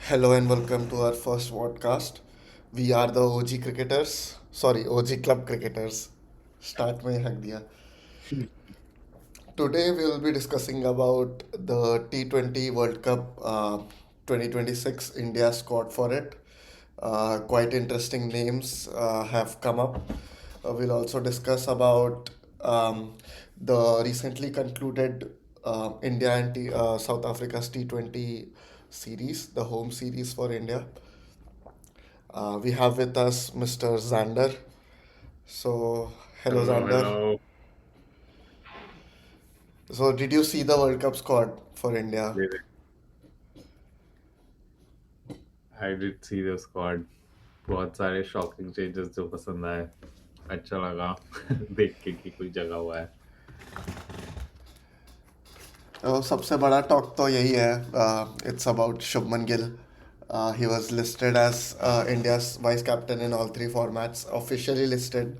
Hello and welcome to our first podcast. We are the OG cricketers. Sorry, OG club cricketers. Start में हक दिया. Today we will be discussing about the T20 World Cup 2026 India squad for it. Quite interesting names have come up. We'll also discuss about the recently concluded India and South Africa's T20 series, the home series for India. We have with us Mr. Zander. So, hello Hello, Zander. hello. So, did you see the World Cup squad for India? Did I did see the squad. बहुत सारे shocking changes जो पसंद आए. अच्छा लगा देख के कि कोई जगह हुआ है. तो सबसे बड़ा टॉक तो यही है. It's about Shubman Gill. He was listed as India's vice captain in all three formats, officially listed.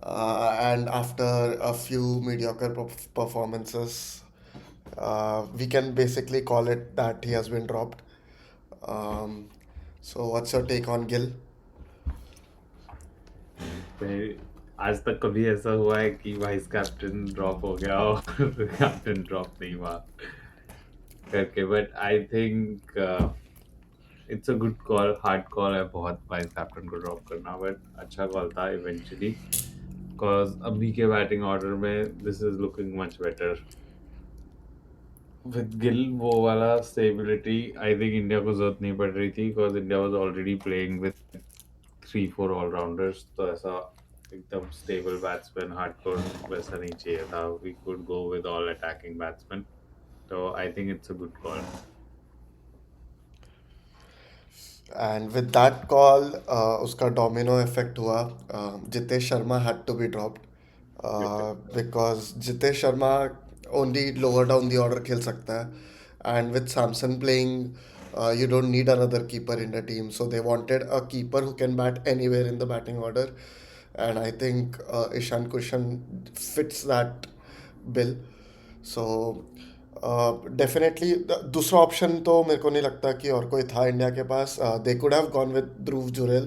And after a few mediocre performances, we can basically call it that he has been dropped. Um, so, what's your take on Gill? पहले आज तक कभी ऐसा हुआ है कि vice captain drop हो गया और कैप्टन ड्रॉप नहीं हुआ करके. But I think it's a good call. Hard call है बहुत वाइस कैप्टन को ड्रॉप करना, बट अच्छा कॉल था इवेंचुअली. बिकॉज अभी के बैटिंग ऑर्डर में this is looking much better. With Gill वो वाला स्टेबिलिटी आई थिंक इंडिया को जरूरत नहीं पड़ रही थी, because India was already playing with 3-4 allrounders. तो ऐसा एकदम स्टेबल बैट्समैन हार्डकोर वैसा नहीं चाहिए था. We could go with all attacking batsman. तो I think it's a good call. And with that call, उसका domino effect हुआ. Jitesh Sharma had to be dropped because Jitesh Sharma only lower down the order खेल सकता है. And with Samson playing, you don't need another keeper in the team. So they wanted a keeper who can bat anywhere in the batting order. And I think Ishan Kushan fits that bill. So definitely दूसरा option तो मेरे को नहीं लगता कि और कोई था इंडिया के पास. They could have gone with Dhruv Jurel,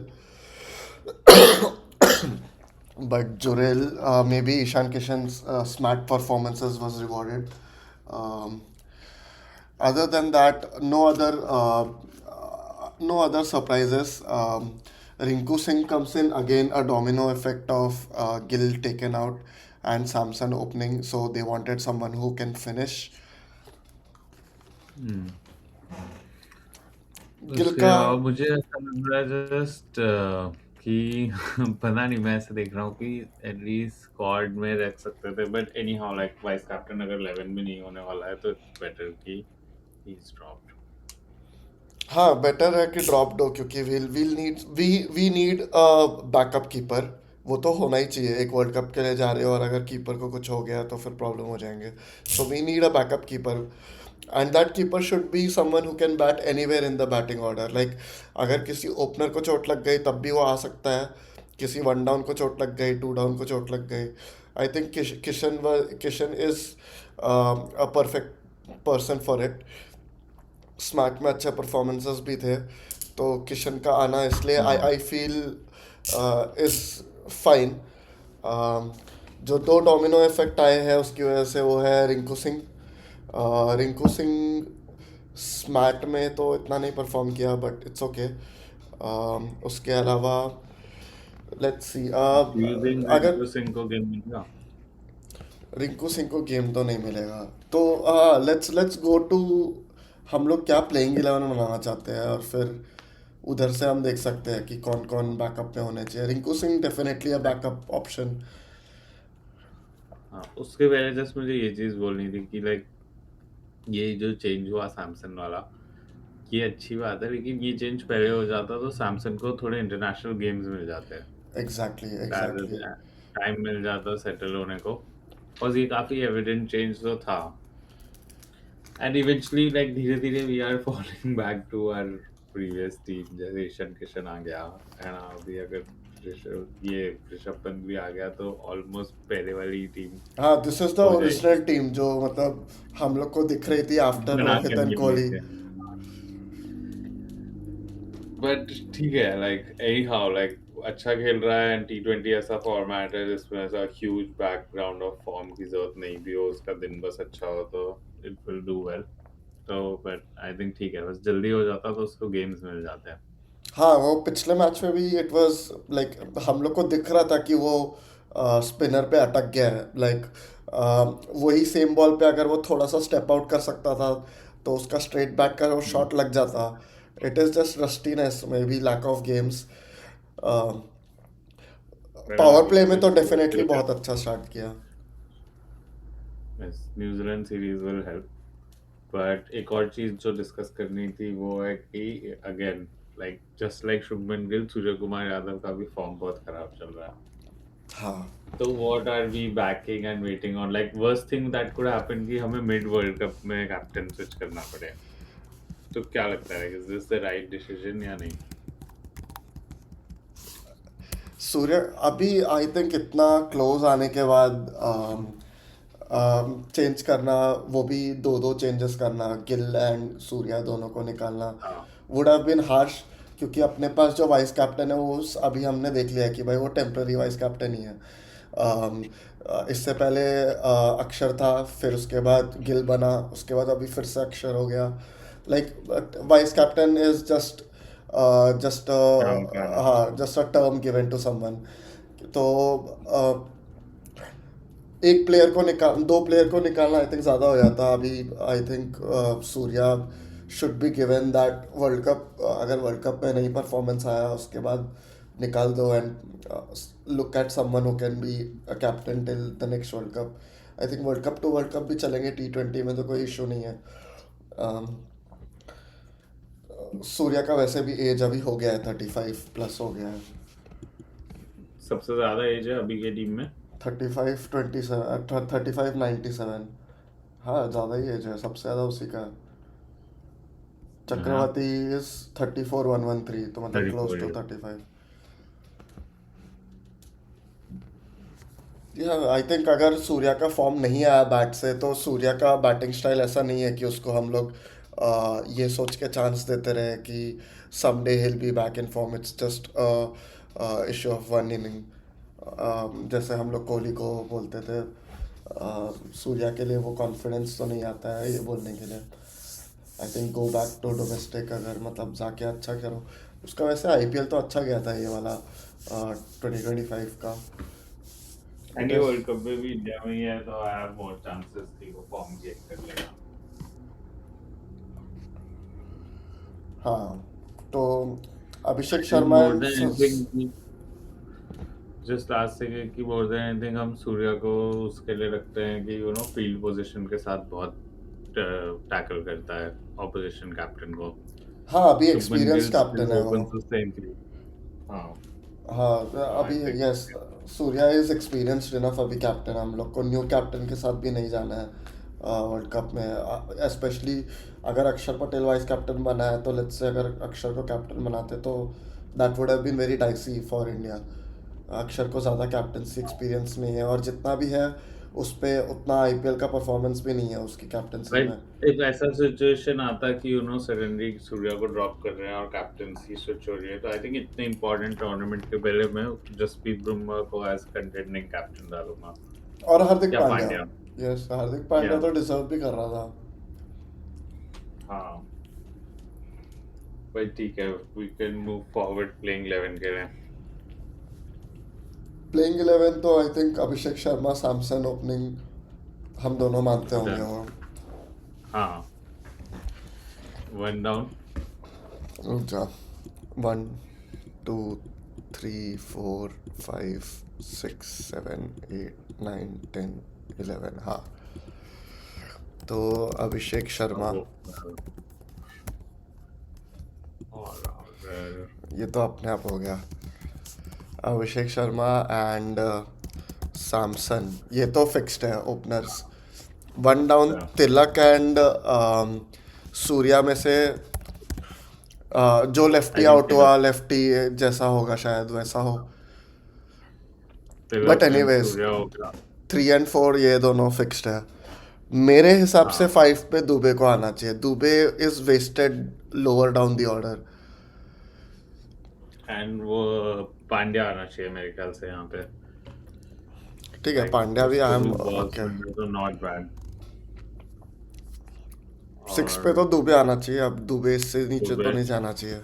but Jurel may be Ishan Kishan smart performances was rewarded. Other than that, no other surprises. Rinku Singh comes in again, a domino effect of Gill taken out and Samson opening. So they wanted someone who can finish. Gill उसके का अलावा मुझे ऐसा लग रहा है just कि पता नहीं. मैं ऐसे देख रहा हूँ कि एटलीस्ट स्क्वाड में रख सकते थे, but any how like vice captain अगर 11 में नहीं होने वाला है तो इट्स बेटर कि ही इज ड्रॉप्ड. हाँ बेटर है कि ड्रॉप दो क्योंकि we need a backup keeper. वो तो होना ही चाहिए. एक वर्ल्ड कप के लिए जा रहे हो और अगर कीपर को कुछ हो गया तो फिर प्रॉब्लम हो जाएंगे. So we need a backup keeper. And that keeper should be someone who can bat anywhere in the batting order. Like अगर किसी ओपनर को चोट लग गई तब भी वो आ सकता है. किसी वन डाउन को चोट लग गई, टू डाउन को चोट लग गई. I think Kishan is a perfect person for it. Smack में अच्छे परफॉर्मेंसेस भी थे. तो किशन का आना इसलिए आई हाँ. I feel is fine. जो दो डोमिनो इफेक्ट आए हैं उसकी वजह से वो है रिंकू सिंह. रिंकू सिंह स्मैट में तो इतना नहीं परफॉर्म किया बट इट्स ओके. उसके अलावा let's see. Do you think अगर रिंकू सिंह को गेम मिलेगा? रिंकू सिंह को गेम तो नहीं मिलेगा तो लेट्स लेट्स गो टू हम लोग क्या प्लेइंग 11 बनाना चाहते हैं और फिर उधर से हम देख सकते हैं कि कौन कौन बैकअप में होने चाहिए. Rinku Singh definitely a backup option. हाँ, उसके पहले जस्ट मुझे ये चीज बोलनी थी कि लाइक ये जो चेंज हुआ सैमसन वाला, ये अच्छी बात है, लेकिन ये चेंज पहले हो जाता तो सैमसन को थोड़े इंटरनेशनल गेम्स मिल जाते हैं. Exactly exactly. टाइम मिल जाता सेटल होने को. और ये काफी एविडेंट चेंज तो था. एंड इवेंचुअली लाइक धीरे धीरे we are following back to our previous team. जैसे ईशान किशन आ गया एंड अभी अगर ऋषभ पंत भी आ गया तो ऑलमोस्ट पहले वाली टीम हाँ दिस इज द हो ओरिजिनल जाएगी. टीम जो मतलब हम लोग को दिख रही थी आफ्टर बना रोहित के एंड नहीं कोहली. लेके. बट ठीक है, लाइक एनी हाउ, लाइक अच्छा खेल रहा है, एंड T20 ऐसा फॉर्मेट है जिसमें ऐसा ह्यूज बैकग्राउंड ऑफ फॉर्म की जरूरत नहीं भी हो, उसका दिन बस अच्छा हो तो इट विल डू वेल। तो बट आई थिंक ठीक है, बस जल्दी हो जाता तो उसको गेम्स मिल जाते हैं। हाँ, वो पिछले मैच में भी इट वाज लाइक हम लोग को दिख रहा था कि वो स्पिनर पे अटक गया है। लाइक वही सेम बॉल पे अगर वो थोड़ा सा स्टेप आउट कर सकता था तो उसका स्ट्रेट बैक का वो शॉट लग जाता। It is just rustiness, maybe lack of games. But power हाँ, प्ले में तो obviously डेफिनेटली still बहुत अच्छा स्टार्ट किया। New Zealand series will help. But एक और चीज जो डिस्कस करनी थी वो है कि again, like just like Shubman Gill, Surya Kumar Yadav का भी फॉर्म बहुत खराब चल रहा है। हाँ, तो what are we backing and waiting on, like worst thing that could happen कि हमें मिड वर्ल्ड कप में कैप्टन स्विच करना पड़े। तो क्या लगता है, is this the right decision या नहीं? सूर्य अभी आई थिंक इतना क्लोज आने के बाद चेंज करना, वो भी दो दो चेंजेस करना, गिल एंड सूर्या दोनों को निकालना हाँ। Would have been harsh. क्योंकि अपने पास जो वाइस कैप्टन है वो अभी हमने देख लिया है कि भाई वो टेम्पररी वाइस कैप्टन ही है। इससे पहले अक्षर था, फिर उसके बाद गिल बना, उसके बाद अभी फिर से अक्षर हो गया। Like vice captain is just just काम का है। हाँ, just a term given to someone. तो एक प्लेयर को निकाल, दो प्लेयर को निकालना आई थिंक ज़्यादा हो जाता अभी। I think Surya should be given that world cup, अगर वर्ल्ड कप में नहीं परफॉर्मेंस आया उसके बाद निकाल दो and look at someone who can be a captain till the next world cup. I think world cup to world cup भी चलेंगे, T20 में तो कोई इशू नहीं है। um, सूर्या का वैसे भी एज अभी हो गया है, 35+ हो गया है। सबसे ज्यादा एज है अभी के टीम में। 35 97। हाँ, ज़्यादा ही एज है, सबसे ज़्यादा उसी का है। हाँ, चक्रवर्ती इज 34 113, तो मतलब 34 क्लोज टू years। 35। या आई थिंक अगर सूर्या का फॉर्म नहीं आया बैट से तो सूर्या का बैटिंग स्टाइल ऐसा नहीं है कि उसको हम लोग ये सोच के चांस देते रहे कि someday hill be back in form. It's just issue of one inning. जैसे हम लोग कोहली को बोलते थे, सूर्या के लिए वो कॉन्फिडेंस तो नहीं आता है ये बोलने के लिए। I think go back to domestic, अगर मतलब जाके अच्छा करो। उसका वैसे IPL तो अच्छा गया था ये वाला 2025 का। इट एंड ये इज वर्ल्ड कप में भी इंडिया में ही है, तो आई हैव मोर चांसेस कि वो फॉर्म चेक कर लेगा। हाँ, तो Abhishek I think Sharma more than anything, just last thing है कि मोर देन एनीथिंग हम सूर्या को उसके लिए रखते हैं कि फील्ड पोजीशन के साथ बहुत टैकल करता है ऑपोजिशन कैप्टन को। हाँ, अभी Shubman experience Gill still captain है वो। Open to century. हाँ। हाँ, तो आई अभी think yes, Surya is experienced enough अभी कैप्टन। हम लोग को न्यू कैप्टन के साथ भी नहीं जाना है वर्ल्ड कप में। स्पेशली अगर अक्षर पटेल वाइस कैप्टन बना है तो लेट्स से अगर अक्षर को कैप्टन बनाते तो that would have been very dicey for India. Axar को ज़्यादा कैप्टनसी एक्सपीरियंस नहीं है, और जितना भी है उस पे उतना IPL का परफॉर्मेंस भी नहीं है उसकी कैप्टनसी में। बट एक ऐसा सिचुएशन आता कि सडनली सूर्या को ड्रॉप कर रहे हैं और कैप्टनसी स्विच हो रही है, तो आई थिंक इतने इंपॉर्टेंट टूर्नामेंट के पहले मैं जसप्रीत बुमराह को एज कंटेंडिंग कैप्टन डालूंगा, और हार्दिक या पांड्या। पांड्या। यस, हार्दिक पांड्या या तो डिजर्व भी कर रहा था। हाँ, बट ठीक है, we can move forward playing 11 के लिए। प्लेइंग 11 तो I think Abhishek Sharma Samson opening हम दोनों मानते होंगे डन। वो। हाँ, वन डाउन। रुक जा, 1 2 3 4 5 6 7 8 9 10 11। हाँ, तो अभिषेक शर्मा, ये तो अपने आप हो गया। अभिषेक शर्मा एंड सैमसन, ये तो फिक्स्ड है ओपनर्स। वन डाउन अच्छा, तिलक एंड सूर्या में से जो लेफ्टी आई थिंक आउट हुआ, लेफ्टी जैसा होगा शायद वैसा हो। But Tilak and anyways, Surya हो गया। 3 और 4 ये दोनों फिक्स्ड है। मेरे हिसाब से हाँ, 5 पे दुबे को आना चाहिए। Dube is wasted lower down the order. And वो पांड्या आना चाहिए मेरे ख्याल से यहाँ पे, ठीक है, लाइक पांड्या भी उसको आई भी एम बॉल्स ओके। मिल रहे तो नॉट बैड। 6 पे तो और दुबे आना चाहिए, अब दुबे इससे नीचे तो दुबे, नहीं जाना चाहिए।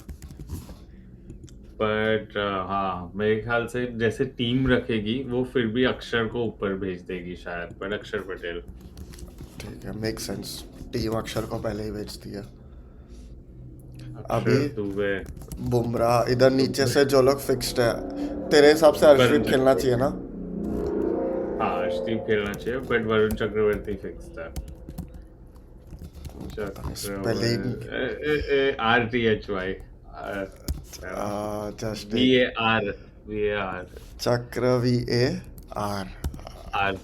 बट हाँ मेरे ख्याल से जैसे टीम रखेगी वो फिर भी अक्षर को ऊपर भेज देगी शायद, पर अक्षर पटेल। ठीक है, मेक सेंस। टीम अक्षर को पहले ही भेजती है। अभी अक्षर, दुबे, बुमराह इधर नीचे दुबे, से जो लोग फिक्स्ड है, तेरे हिसाब से वरुण अर्शदीप खेलना चाहिए चक्रवर्ती। ना? हाँ अर्शदीप खेलना चाहिए, बट वरुण चक्रवर्ती फिक्स था। स्पेलिंग चक्रवर्ती, RTHY, है ना, जस्ट वी एक A R V A R चक्र VAR। आर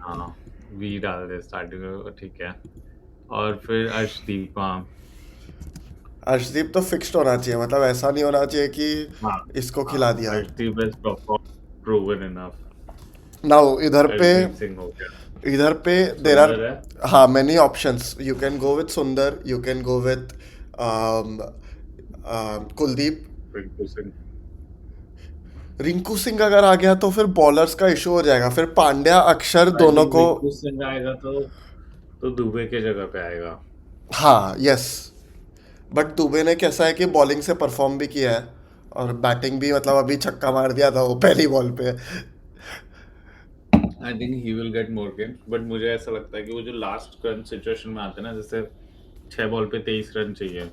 हाँ, वी डाल दे स्टार्टिंग में, ठीक है। और फिर अर्शदीप, हाँ। अर्शदीप तो फिक्स्ड होना चाहिए, मतलब ऐसा नहीं होना चाहिए कि हाँ इसको हाँ, खिला दिया। Arshdeep is proven enough. Now Arshdeep Singh हो गया, इधर पे देर आर, सुंदर है, हाँ, many options. You can go with Sundar, you can go with Kuldeep. Rinku Singh. Rinku Singh अगर आ गया तो फिर बॉलर्स का इशू हो जाएगा, फिर पांड्या अक्षर आई दोनों थिंक को। रिंकू सिंह आएगा तो दुबे के जगह पे आएगा। हाँ, यस। बट दुबे ने कैसा है कि बॉलिंग से परफॉर्म भी किया है और बैटिंग भी, मतलब अभी छक्का मार दिया था वो पहली बॉल पे। आई think he will get more games, but मुझे ऐसा लगता है कि वो जो लास्ट क्रंच सिचुएशन में आते हैं ना, जैसे 6 बॉल पे 23 रन चाहिए,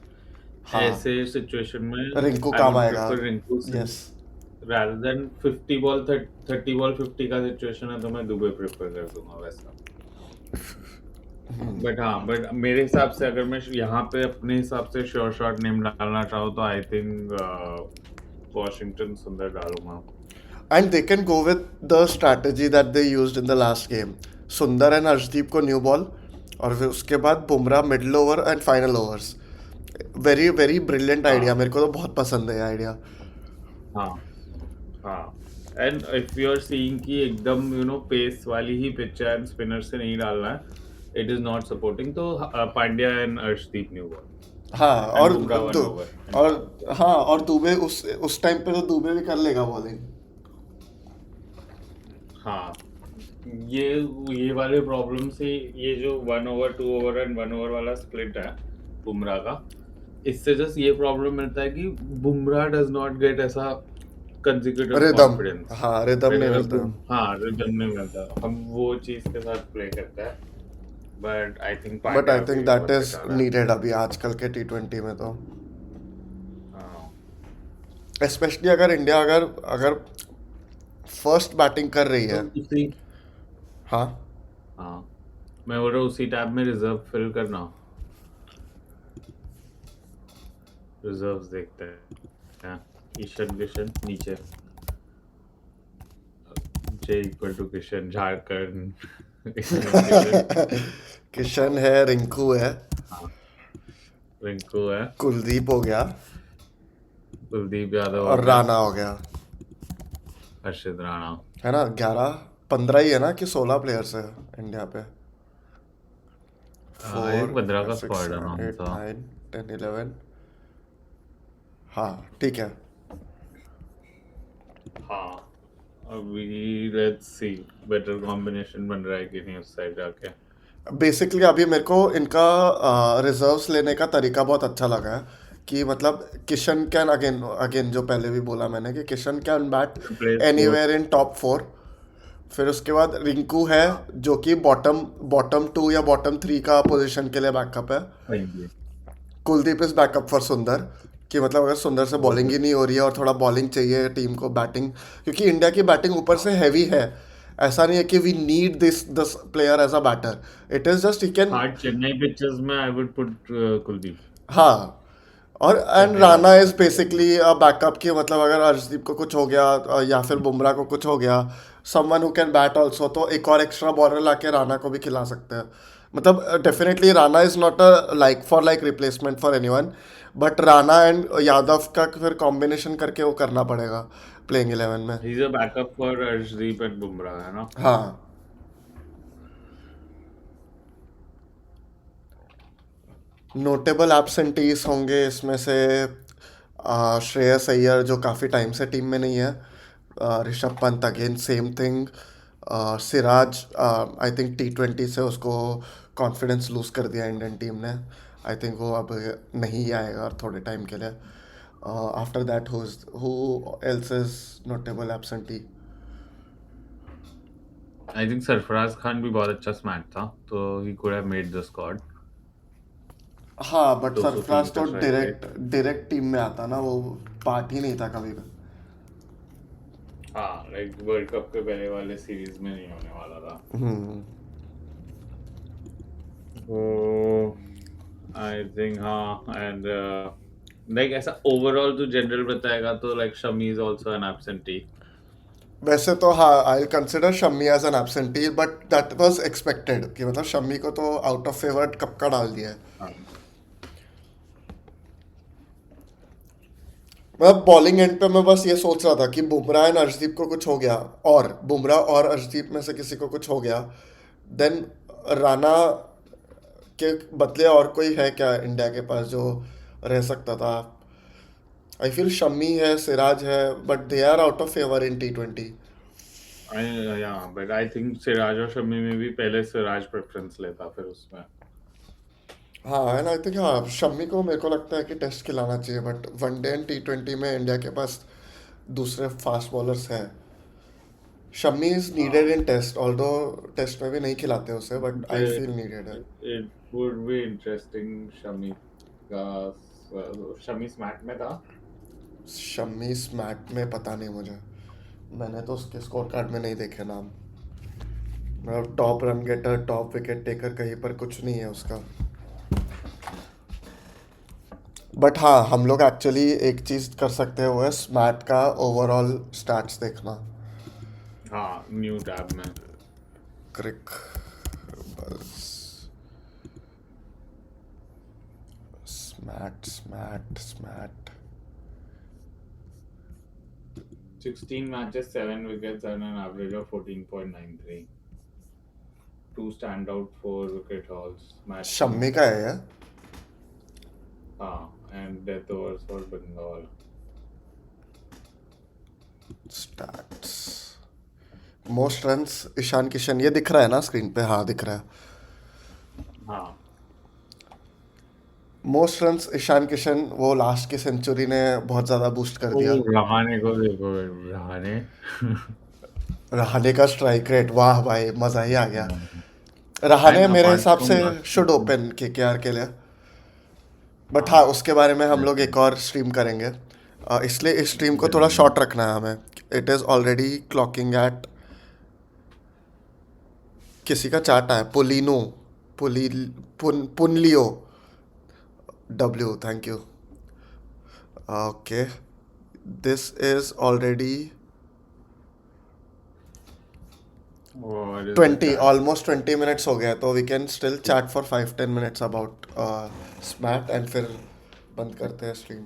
हाँ, ऐसे सिचुएशन में रिंकू आई काम वुड आएगा। Prefer Rinku Singh yes. rather than 30 ball 50 का सिचुएशन है तो मैं दुबे प्रेफर कर दूंगा वैसा। बट हाँ, बट मेरे हिसाब से अगर मैं यहाँ पे अपने हिसाब से श्योर शॉट नेम डालना चाहूँ तो आई थिंक वॉशिंगटन सुंदर डालूंगा। And they can go with the strategy that they used in the last game. सुंदर एंड अर्शदीप को न्यू बॉल, और फिर उसके बाद Bumrah middle over and final overs. Very very brilliant idea, हाँ मेरे को तो बहुत पसंद है ये आइडिया। हाँ हाँ। And if you are seeing कि एकदम पेस वाली ही पिच है एंड स्पिनर से नहीं डालना है, इट इज नॉट सपोर्टिंग, तो Pandya and Arshdeep new ball हाँ, and Bumrah one over and और पांड्या। हाँ, और दुबे उस टाइम पे तो दुबे भी कर लेगा बॉलिंग। हाँ, ये ये वाले प्रॉब्लम से, ये जो 1 ओवर 2 ओवर एंड 1 ओवर वाला स्प्लिट है बुमराह का, इससे जस्ट ये प्रॉब्लम मिलता है कि बुमराह डज नॉट गेट ऐसा कंसेक्यूटिव रिदम, कॉन्फिडेंस। हाँ, रिदम फिर नहीं अगर मिलता। हाँ रिदम नहीं मिलता, हम वो चीज के साथ प्ले करते हैं, but I think but I Pandya think भी दैट बहुत इज बेकार है। नीडेड अभी आजकल के T20 में तो। हाँ, स्पेशली अगर इंडिया अगर अगर फर्स्ट बैटिंग कर रही तो है। उसी, हाँ, हाँ मैं बोल रहा हूँ उसी टैब में रिजर्व फिल करना, रिजर्व्स देखते हैं। ईशान किशन नीचे, J equal to Kishan Jharkhand. Ishan Kishan, Kishan है, रिंकू है, हाँ रिंकू है, कुलदीप हो गया, कुलदीप यादव हो और गया, राणा हो गया। हर्षित राणा। है ना, 11 15 ही है ना कि 16 प्लेयर्स है इंडिया पे? ये 4 15 का 6 स्क्वाड 7 आराम 8 सा। 9 10 11। हाँ, ठीक है। हाँ, अभी लेट्स सी बेटर कॉम्बिनेशन बन रहा है कि नहीं उस साइड जाके। बेसिकली अभी मेरे को इनका रिजर्व्स लेने का तरीका बहुत अच्छा लगा है कि मतलब किशन कैन अगेन अगेन, जो पहले भी बोला मैंने कि Kishan can bat place four, anywhere in top 4। फिर उसके बाद रिंकू है, हाँ जो कि बॉटम बॉटम 2 या बॉटम 3 का पोजीशन के लिए बैकअप है। सही है। कुलदीप इज बैकअप फॉर सुंदर, कि मतलब अगर सुंदर से बॉलिंग ही नहीं हो रही है और थोड़ा बॉलिंग चाहिए टीम को, बैटिंग, क्योंकि इंडिया की बैटिंग ऊपर से हैवी है। ऐसा नहीं है कि we need this player as a batter, it is just he can. Hard Chennai pitches में आई वुड पुट कुलदीप। हाँ, और एंड चेन्नई राणा वाले इज pitches में। बेसिकली बैकअप की, मतलब अगर अर्शदीप को कुछ हो गया या फिर बुमराह को कुछ हो गया, someone who can bat also, तो एक और एक्स्ट्रा बॉलर लाके राणा को भी खिला सकते हैं। मतलब definitely Rana is not a like for like replacement for anyone, but Rana and Yadav का फिर कॉम्बिनेशन करके वो करना पड़ेगा प्लेइंग 11 में। He is a backup for Arshdeep and Bumrah, है ना। हाँ, नोटेबल एब्सेंटीज होंगे इसमें से। श्रेयस अय्यर जो काफ़ी टाइम से टीम में नहीं है, Rishabh Pant again same thing, Siraj I think T20 से उसको कॉन्फिडेंस लूज कर दिया इंडियन टीम ने, आई थिंक वो अब नहीं आएगा और थोड़े टाइम के लिए. After that who else is notable absentee. I think Sarfaraz Khan भी बहुत अच्छा स्मैट था, तो he could have made the squad. हाँ बट 203 सरफराज का तो strike rate. Direct direct team में आता ना, वो पार्ट ही नहीं था कभी भी. हाँ, लाइक वर्ल्ड कप के पहले वाले सीरीज में नहीं होने वाला था. हम्म. तो आई थिंक हाँ, एंड लाइक ऐसा ओवरऑल तो जनरल बताएगा तो like Shami is also an absentee. वैसे तो हाँ, I consider Shami as an absentee but that was expected कि मतलब शम्मी को तो आउट ऑफ फेवर कब का डाल दिया है. हाँ. मतलब बॉलिंग एंड पे मैं बस ये सोच रहा था कि बुमराह एंड अर्शदीप को कुछ हो गया, और बुमराह और अर्शदीप में से किसी को कुछ हो गया, देन राणा के बदले और कोई है क्या इंडिया के पास जो रह सकता था. आई फील शम्मी है, सिराज है, but they are out of favour in T20. Yeah, but I think Siraj और शमी में भी पहले सिराज प्रेफरेंस लेता फिर उसमें. हाँ एंड आई थिंक हाँ, शम्मी को मेरे को लगता है कि टेस्ट खिलाना चाहिए, बट वनडे एंड T20 में इंडिया के पास दूसरे फास्ट बॉलर्स हैं. शम्मी इज नीडेड हाँ. इन टेस्ट, ऑल्दो टेस्ट में भी नहीं खिलाते उसे, but I It, feel needed है. it would be interesting. Shami का शमी स्मैट में था. शम्मी स्मैट में पता नहीं मुझे, मैंने तो उसके स्कोर कार्ड में नहीं देखे नाम. मतलब top run getter, top wicket taker कहीं पर कुछ नहीं है उसका. बट हाँ, हम लोग एक्चुअली एक चीज़ कर सकते हैं, वो है स्मैट का ओवरऑल स्टैट्स देखना. हाँ, न्यू टैब में. क्रिक बस स्मैट स्मैट स्मैट. 16 matches, 7 wickets and an average of 14.93. 2 standout, 4 wicket hauls. Match Shammi का है यार. हाँ, and death overs for Bengal. Stats most runs Ishan Kishan, ये दिख रहा है ना स्क्रीन पे? हाँ दिख रहा है. हाँ. मोस्ट रन्स ईशान किशन, वो लास्ट की सेंचुरी ने बहुत ज़्यादा बूस्ट कर ओ दिया. रहाणे को देखो. रहाणे. रहाणे का स्ट्राइक रेट, वाह भाई मज़ा ही आ गया. रहाणे And मेरे apart हिसाब from से शुड that, ओपन KKR के लिए. बट हाँ, हाँ, उसके बारे में हम लोग एक definitely. और स्ट्रीम करेंगे. इसलिए इस स्ट्रीम को थोड़ा शॉर्ट रखना है हमें. It is already clocking eight, किसी का चार्ट है पुलिनो, पुली पुनलियो W, thank you. Okay, this is already What is the 20, chat? Almost 20 minutes हो गया, तो we can still chat for 5-10 minutes about SMAT and फिर बंद करते हैं स्ट्रीम.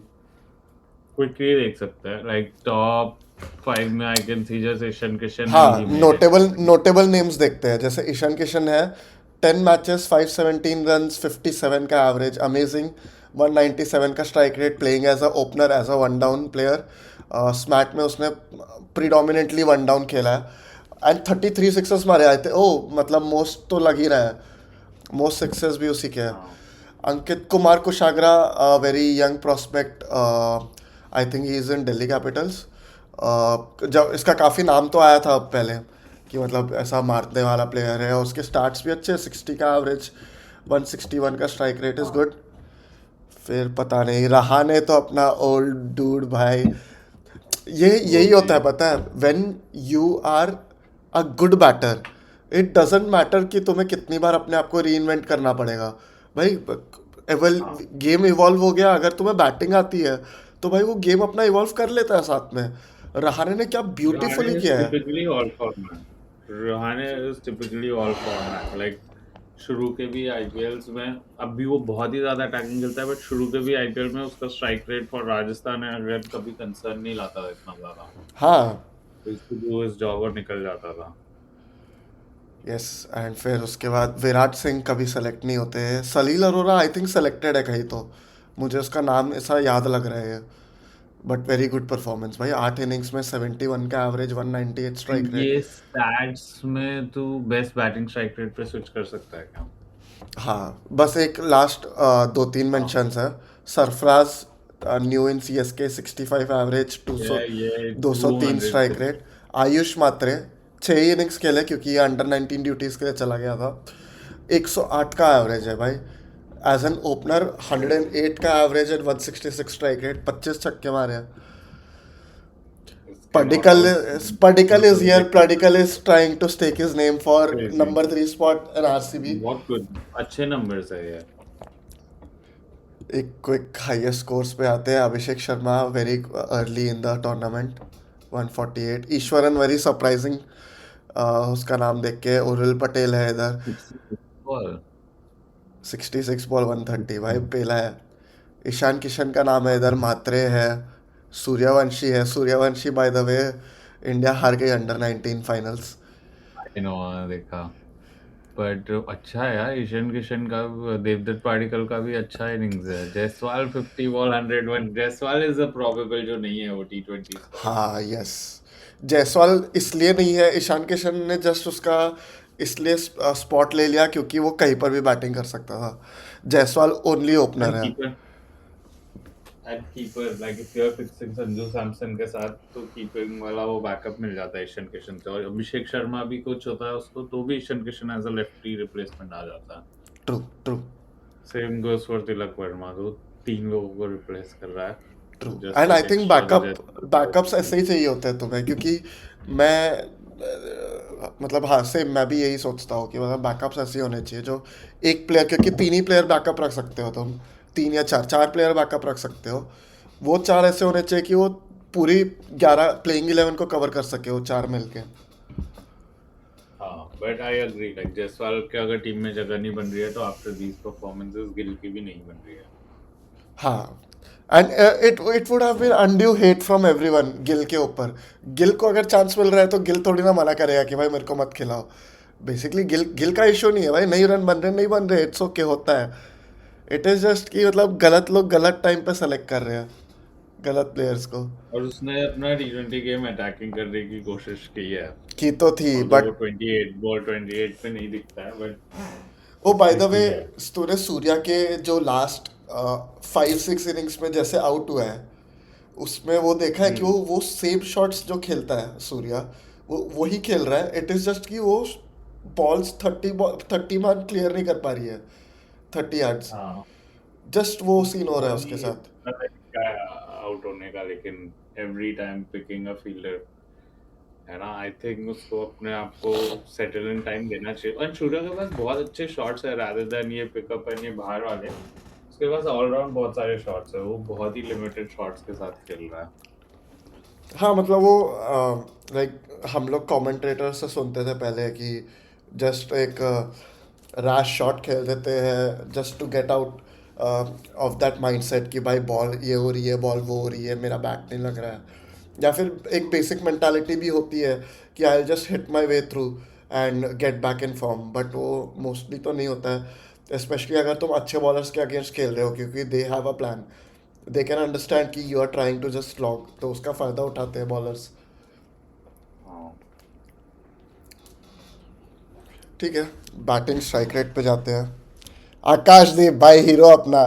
क्विकली देख सकते हैं. लाइक टॉप 5 में I can see just Ishan Kishan हाँ, and he made it. Notable names देखते हैं. जैसे ईशान किशन है, 10 मैचेस, 517 रन्स, 57 का एवरेज, अमेजिंग, 197 का strike rate, playing as a opener, as a one down player. SMAT में उसने प्रीडोमिनेटली वन डाउन खेला है एंड 33 सिक्सेस मारे आए थे. ओ मतलब मोस्ट तो लग ही रहा है, मोस्ट सक्सेस भी उसी के हैं. हाँ. Ankit Kumar Kushagra, very young prospect, I think he is in Delhi capitals. जब इसका काफ़ी नाम तो आया था पहले कि मतलब ऐसा मारने वाला प्लेयर है, और उसके स्टार्ट्स भी अच्छे, 60 का एवरेज, 161 का स्ट्राइक रेट इज़ गुड. फिर पता नहीं, रहाणे तो अपना ओल्ड डूड भाई. यही होता है पता है, when you are a good batter, it doesn't matter कि तुम्हें कितनी बार अपने आप को री इन्वेंट करना पड़ेगा भाई. एवल हाँ. गेम इवॉल्व हो गया, अगर तुम्हें बैटिंग आती है तो भाई वो गेम अपना इवॉल्व कर लेता है साथ में. रहाणे ने क्या ब्यूटीफुली Rahane is किया है. typically all format. Rahane is typically all format. Like शुरू के भी आईपीएल्स में, अब भी वो बहुत ही ज्यादा अटैकिंग खेलता है, बट शुरू के भी आईपीएल में उसका स्ट्राइक रेट फॉर राजस्थान है अगर कभी कंसर्न नहीं लाता था इतना ज्यादा. हाँ. उसको जो इस जॉब और निकल जाता था. यस, एंड फिर उसके बाद विराट सिंह कभी सेलेक्ट नहीं होते हैं. सलील अरोरा आई थिंक सेलेक्टेड है कहीं, तो मुझे उसका नाम ऐसा याद लग रहा है. बट वेरी गुड परफॉर्मेंस भाई, 8 इनिंग्स में 71 का एवरेज, 198 स्ट्राइक रेट। ये स्टैट्स में तू बेस्ट बैटिंग स्ट्राइक रेट पे स्विच कर सकता है क्या? हाँ, बस एक लास्ट दो तीन हाँ, मेंशंस है। Sarfaraz, new in C S K, 65 average, 200, ये 203 200 strike rate. Ayush Mhatre 6 innings खेले क्योंकि ये अंडर 19 ड्यूटीज़ के लिए चला गया था। 108 का एवरेज है भाई। एज एन ओपनर 108 का एवरेज एंड 166 स्ट्राइक रेट, 25 छक्के मारे हैं। इसके Padikkal, नॉटआउट्स Padikkal is here. देखा Padikkal is trying to stake his name for crazy, number 3 spot in RCB. बहुत गुड, अच्छे नंबर्स है ये। एक क्विक हाईएस्ट स्कोर्स पे आते हैं। Abhishek Sharma very early in the tournament, 148। Easwaran very surprising, उसका नाम देख के। उर्विल पटेल है इधर, 66 बॉल। 66 बॉल 130 भाई, पेला है। ईशान किशन का नाम है इधर, मात्रे है। सूर्यवंशी है, Suryavanshi bye the way India हार गई अंडर 19 फाइनल्स। आई नो, देखा। बट अच्छा है यार, ईशान किशन का, देवदत्त पाडिक्कल का भी अच्छा इनिंग्स है। Jaiswal 50 ball 101। Jaiswal is a probable जो नहीं है वो T20 का। हाँ यस, जायसवाल इसलिए नहीं है, ईशान किशन ने जस्ट उसका इसलिए स्पॉट ले लिया क्योंकि वो कहीं पर भी बैटिंग कर सकता था। जायसवाल ओनली ओपनर एंड है। Keeper, like if you are fixing Sanju Samson के साथ, तो कीपिंग वाला वो बैकअप मिल जाता है ईशान किशन से। और अभिषेक शर्मा भी कुछ होता है उसको, तो भी Ishan Kishan as a lefty replacement आ जाता है। True true same goes for Tilak Varma, तो 3 लोगों को रिप्लेस कर रहा है। ट्रू। जस्ट एंड आई एक थिंक एक्स्ट्रा तो बैकअप्स ऐसे ही चाहिए होते हैं तुम्हें, क्योंकि मैं मतलब हाँ सेम मैं भी यही सोचता हूँ कि मतलब बैकअप्स ऐसे ही होने चाहिए जो एक प्लेयर, क्योंकि 3 ही प्लेयर बैकअप रख सकते हो तुम। 3 या 4 प्लेयर बैकअप रख सकते हो। वो 4 ऐसे होने चाहिए कि वो पूरी 11 प्लेइंग 11 को कवर कर सके, वो 4 मिलके। हाँ, but I agree, like Jaiswal के अगर टीम में जगह नहीं बन रही है, तो आफ्टर दीज परफॉर्मेंसेस गिल की भी नहीं बन रही है। हाँ, and it would have been undue hate from everyone Gill के ऊपर। गिल को अगर चांस मिल रहा है तो गिल थोड़ी ना मना करेगा कि भाई मेरे को मत खिलाओ। बेसिकली गिल गिल का इशू नहीं है भाई, नहीं रन बन रहे नहीं बन रहे, इट्स ओके, होता है। इट इज़ जस्ट कि मतलब गलत लोग गलत टाइम पे सेलेक्ट कर रहे हैं गलत प्लेयर्स को। और उसने अपना T20 गेम अटैकिंग करने की कोशिश की है। की तो थी ऑल्दो वो बट 28 बॉल 28 पे नहीं दिखता है, बट ओ बाय द उसने वे, की है। तूने सूर्या के जो लास्ट 5-6 इनिंग्स में जैसे आउट हुआ है, उसमें वो देखा है कि हम्म। वो सेम शॉट्स जो खेलता है सूर्या, वो वही खेल रहा है। इट इज़ जस्ट कि वो बॉल्स 30 मान क्लियर नहीं कर पा रही है, 30 यार्ड्स। हाँ, जस्ट वो सीन हो रहा है उसके वही साथ। उसका तरीका है आउट होने का, लेकिन एवरी टाइम पिकिंग अ फील्डर, है ना। आई थिंक उसको अपने आप को सेटल इन टाइम देना चाहिए। और सूर्या के पास बहुत अच्छे शॉट्स है, रादर देन ये पिकअप एंड ये बाहर वाले। उसके पास ऑलराउंड बहुत सारे शॉट्स है, वो बहुत ही लिमिटेड शॉट्स के साथ खेल रहा है। हाँ मतलब वो लाइक हम लोग कमेंटेटर से सुनते थे पहले कि जस्ट एक रैश शॉट खेल देते हैं just to get out of that mindset कि भाई बॉल ये हो रही है, बॉल वो हो रही है, मेरा बैट नहीं लग रहा है। या फिर एक बेसिक मेंटालिटी भी होती है कि I just hit my way through and get back in form, but वो मोस्टली तो नहीं होता है। स्पेशली अगर तुम अच्छे बॉलर्स के अगेंस्ट खेल रहे हो, क्योंकि they have a plan, they can understand कि you are trying to just log, तो उसका फ़ायदा उठाते हैं बॉलर्स। हाँ। ठीक है, बैटिंग स्ट्राइक रेट पे जाते हैं। आकाशदीप भाई हीरो अपना।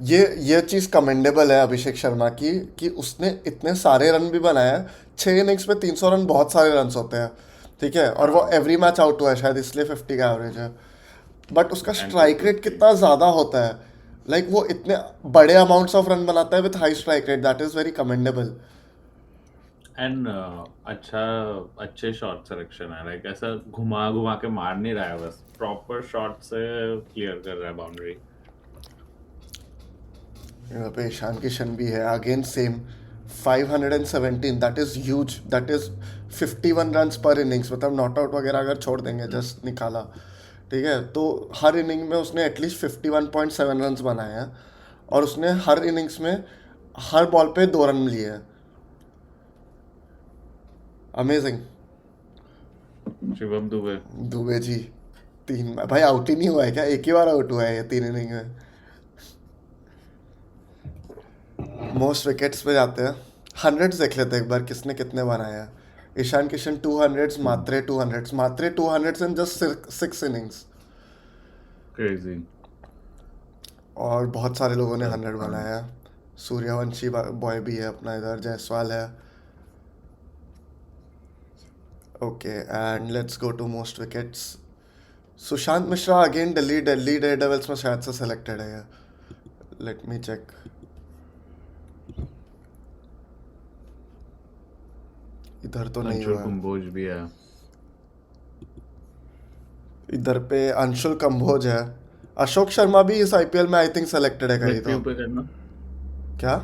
ये चीज़ कमेंडेबल है अभिषेक शर्मा की कि उसने इतने सारे रन भी बनाए हैं। 6 इनिंग्स में 300 रन बहुत सारे रन होते हैं, ठीक है, और वो हाँ, एवरी मैच आउट हुआ है शायद, इसलिए 50 का एवरेज है। बट उसका एंड स्ट्राइक रेट 250। कितना ज़्यादा होता है। लाइक वो इतने बड़े अमाउंट्स ऑफ रन बनाता है with high strike rate, that is very commendable. And अच्छा, अच्छे शॉट सिलेक्शन है, लाइक ऐसा घुमा घुमा के मार नहीं रहा है, बस प्रॉपर शॉट से क्लियर कर रहा है बाउंड्री। यहाँ पे ईशान किशन भी है again same, 517, that is huge, that is 51 runs पर इनिंग्स। मतलब नॉट आउट वगैरह अगर छोड़ देंगे, जस्ट निकाला, ठीक है, तो हर इनिंग में उसने एटलीस्ट 51.7 रन्स बनाए हैं। और उसने हर इनिंग्स में हर बॉल पे 2 रन लिए हैं। अमेजिंग। शिवम दुबे। दुबे जी 3 भाई आउट ही नहीं हुआ है क्या? एक ही बार आउट हुआ है ये 3 इनिंग में। मोस्ट विकेट्स पे जाते हैं, हंड्रेड्स देख लेते हैं एक बार किसने कितने बनाए हैं। ईशान किशन 200, मात्रे 200 इन जस्ट 6 इनिंग्स। क्रेजी। और बहुत सारे लोगों ने 100 हाँ, बनाया है। सूर्यवंशी बॉय भी है अपना इधर, जायसवाल है। Okay, and let's go to most wickets. Sushant Mishra again Delhi Delhi Daredevils में शायद से सेलेक्टेड है। Let me check. इधर तो नहीं अंशुल हुआ। कुंबोज भी है। इधर पे अंशुल कंबोज है। अशोक शर्मा भी इस आईपीएल में आई थिंक सेलेक्टेड है कहीं स्प्लिट तो। व्यू पे करना। क्या?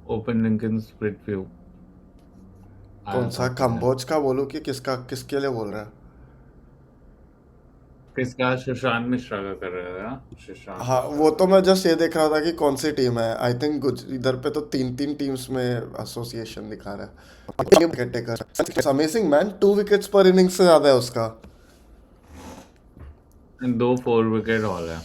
ओपन लिंकन स्प्लिट व्यू कौन आया था सा पहले। कंबोज का बोलूँ कि किसका, किसके लिए बोल रहा है? किसका? सुशांत मिश्रा का कर रहा था। सुशांत हाँ, मिश्रा वो का। तो मैं जस्ट ये देख रहा था कि कौन सी टीम है। आई थिंक इधर पे तो 3 3 टीम्स में एसोसिएशन दिखा रहा है। Wicket taker amazing man, 2 wickets पर इनिंग से ज्यादा है उसका। 2 4 विकेट हॉल है।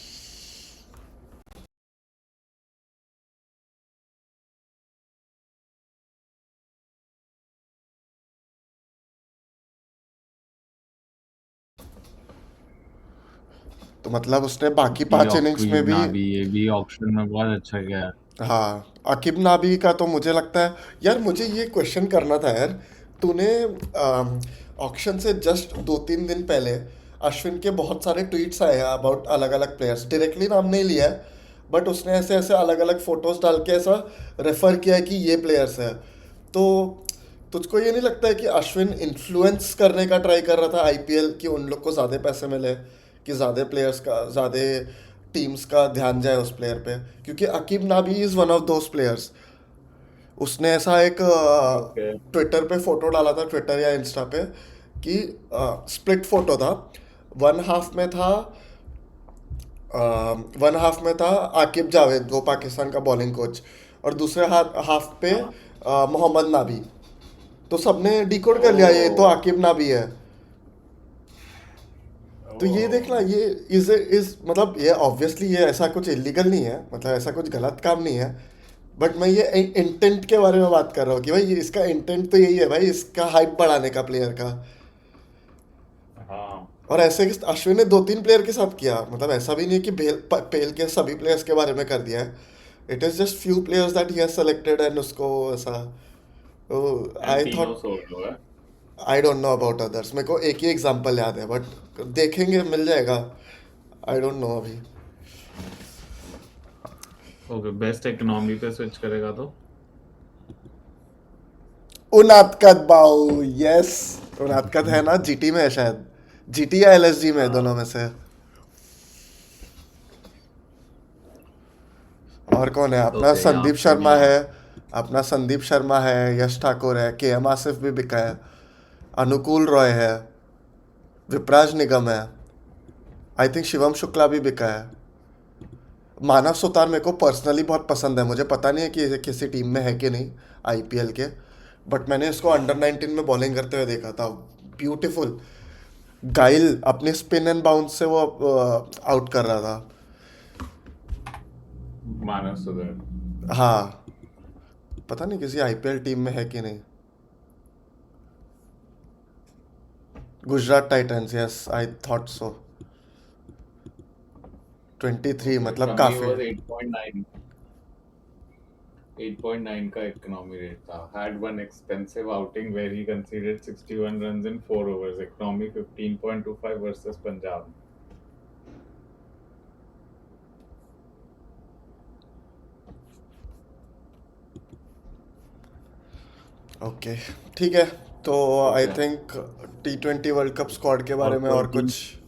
तो मतलब उसने बाकी अभी 5 इनिंग्स में अकीब भी। नाबी ये भी ऑक्शन में बहुत अच्छा गया। हाँ, अकीब नाबी का तो मुझे लगता है। यार मुझे ये क्वेश्चन करना था यार। तूने ऑक्शन से जस्ट 2 3 दिन पहले अश्विन के बहुत सारे ट्वीट्स आए हैं अबाउट अलग अलग प्लेयर्स। डायरेक्टली नाम नहीं लिया है, बट उसने ऐसे ऐसे अलग अलग फोटोज डाल के ऐसा रेफर किया है कि ये प्लेयर्स है। तो तुझको ये नहीं लगता है कि अश्विन इन्फ्लुएंस करने का ट्राई कर रहा था आईपीएल, कि उन लोग को ज़्यादा पैसे मिले, कि ज़्यादा प्लेयर्स का, ज़्यादा टीम्स का ध्यान जाए उस प्लेयर पे? क्योंकि Aqib Nabi is one of those players. उसने ऐसा एक ओके। ट्विटर पे फोटो डाला था, ट्विटर या इंस्टा पे, कि स्प्लिट फोटो था। वन हाफ में था वन हाफ में था आकिब जावेद, वो पाकिस्तान का बॉलिंग कोच, और दूसरे हाफ पे हाँ। मोहम्मद नाबी। तो सबने डिकोड कर लिया ये तो ओ। आकिब नाबी है। तो ये देखना, ओ। ये इज मतलब ये ऑब्वियसली ये ऐसा कुछ इलीगल नहीं है, मतलब ऐसा कुछ गलत काम नहीं है। बट मैं ये इंटेंट के बारे में बात कर रहा हूँ कि भाई ये इसका इंटेंट तो यही है भाई, इसका हाइप बढ़ाने का प्लेयर का। हाँ। और ऐसे कि अश्विन ने 2 3 प्लेयर के साथ किया, मतलब ऐसा भी नहीं है कि पेल के सभी प्लेयर्स के बारे में कर दिया है। It is just few players that he has selected and उसको ऐसा। एंड आई तीनों थॉट, सोलो है। I don't know about others, मेरे को एक ही एग्जांपल याद है, बट देखेंगे मिल जाएगा। आई डोंट नो अभी। ओके, बेस्ट इकोनॉमी पे स्विच करेगा तो। उनादकत बाऊ, यस। उनादकत है ना, जीटी में है शायद। जीटी या एलएसजी में है, हाँ। दोनों में से। और कौन है अपना? ओके, यहाँ संदीप पे शर्मा भी है। है। अपना संदीप शर्मा है, यश ठाकुर है, के एम आसिफ भी बिका है, अनुकूल रॉय है, विपराज निगम है, आई थिंक शिवम शुक्ला भी बिका है। मानव सुतार मेरे को पर्सनली बहुत पसंद है, मुझे पता नहीं है कि ये किसी टीम में है कि नहीं आईपीएल के। बट मैंने इसको अंडर 19 में बॉलिंग करते हुए देखा था। ब्यूटीफुल। गाइल अपने स्पिन एंड बाउंस से वो आउट कर रहा था। मानव सुधर। हाँ, पता नहीं किसी आईपीएल टीम में है कि नहीं। Gujarat Titans, yes I thought so. 23 okay, मतलब कमी काफी। वाज 8.9। 8.9 का इकोनॉमी रेट था। Had one expensive outing where he considered 61 runs in 4 overs. Economy 15.25 versus Punjab. Okay, ठीक है। तो I okay. Think T20 world cup squad के बारे और में कोई और टीम? कुछ।